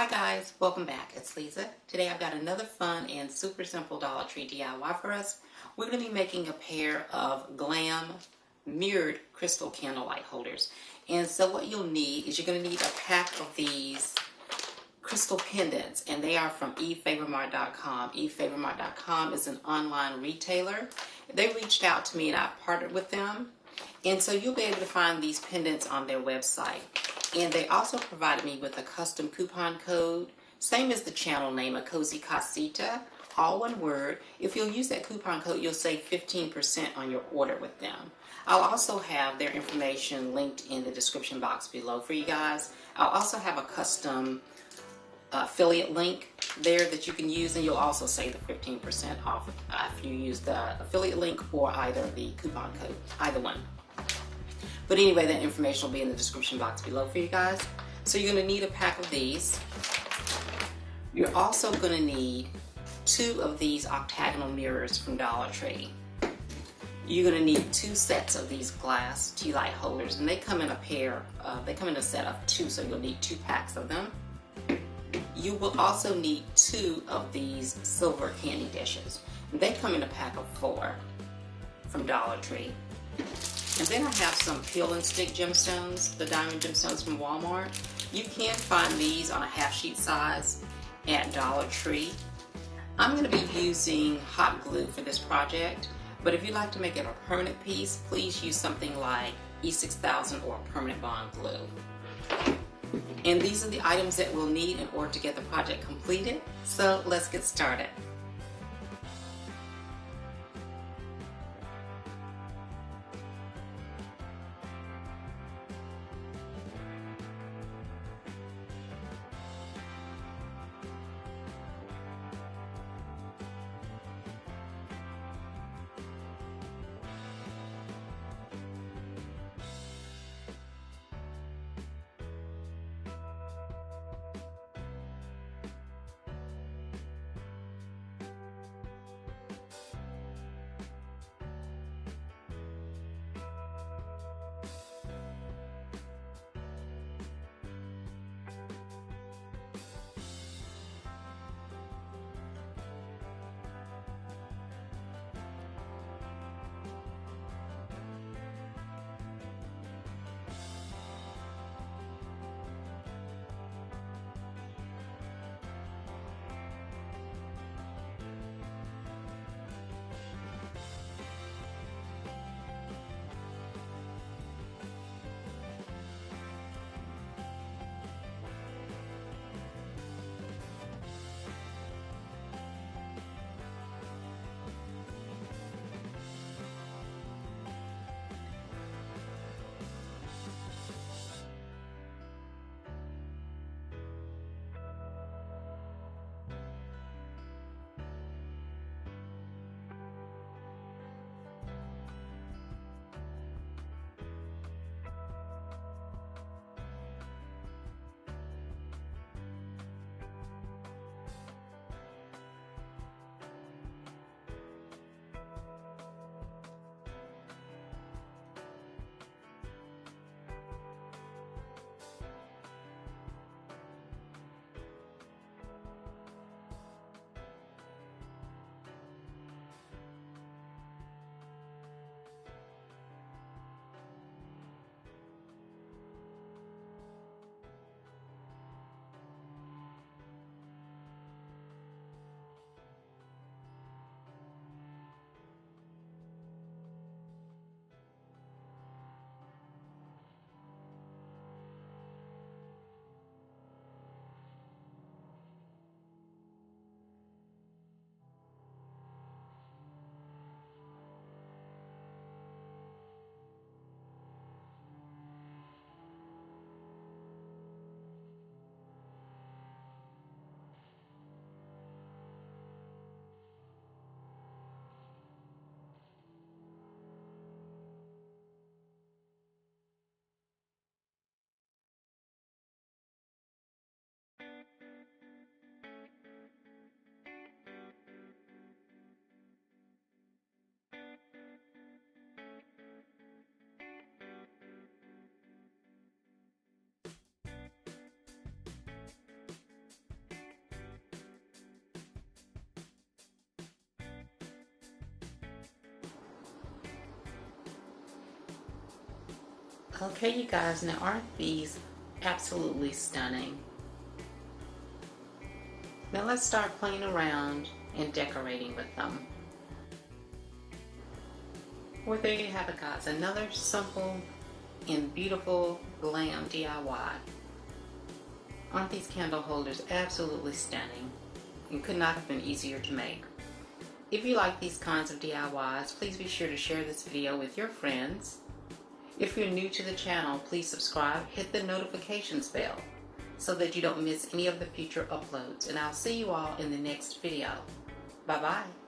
Hi guys, welcome back. It's Lisa. Today I've got another fun and super simple Dollar Tree DIY for us. We're going to be making a pair of Glam mirrored crystal candlelight holders. And so what you'll need is you're going to need a pack of these crystal pendants, and they are from EFavormart.com. EFavormart.com is an online retailer. They reached out to me and I partnered with them. And so you'll be able to find these pendants on their website. And they also provided me with a custom coupon code, same as the channel name, a cozy Casita, all one word. If you'll use that coupon code, you'll save 15% on your order with them. I'll also have their information linked in the description box below for you guys. I'll also have a custom affiliate link there that you can use, and you'll also save the 15% off if you use the affiliate link or either the coupon code, either one. But anyway, that information will be in the description box below for you guys. So you're going to need a pack of these. You're also going to need 2 of these octagonal mirrors from Dollar Tree. You're going to need 2 sets of these glass tea light holders, and they come in a pair. They come in a set of 2, so you'll need 2 packs of them. You will also need 2 of these silver candy dishes. They come in a pack of 4 from Dollar Tree. And then I have some peel and stick gemstones, the diamond gemstones from Walmart. You can find these on a half sheet size at Dollar Tree. I'm going to be using hot glue for this project, but if you'd like to make it a permanent piece, please use something like E6000 or permanent bond glue. And these are the items that we'll need in order to get the project completed. So let's get started. Okay, you guys, now aren't these absolutely stunning? Now let's start playing around and decorating with them. Well, there you have it, guys. Another simple and beautiful Glam DIY. Aren't these candle holders absolutely stunning? And could not have been easier to make. If you like these kinds of DIYs, please be sure to share this video with your friends. If you're new to the channel, please subscribe, hit the notifications bell so that you don't miss any of the future uploads. And I'll see you all in the next video. Bye-bye.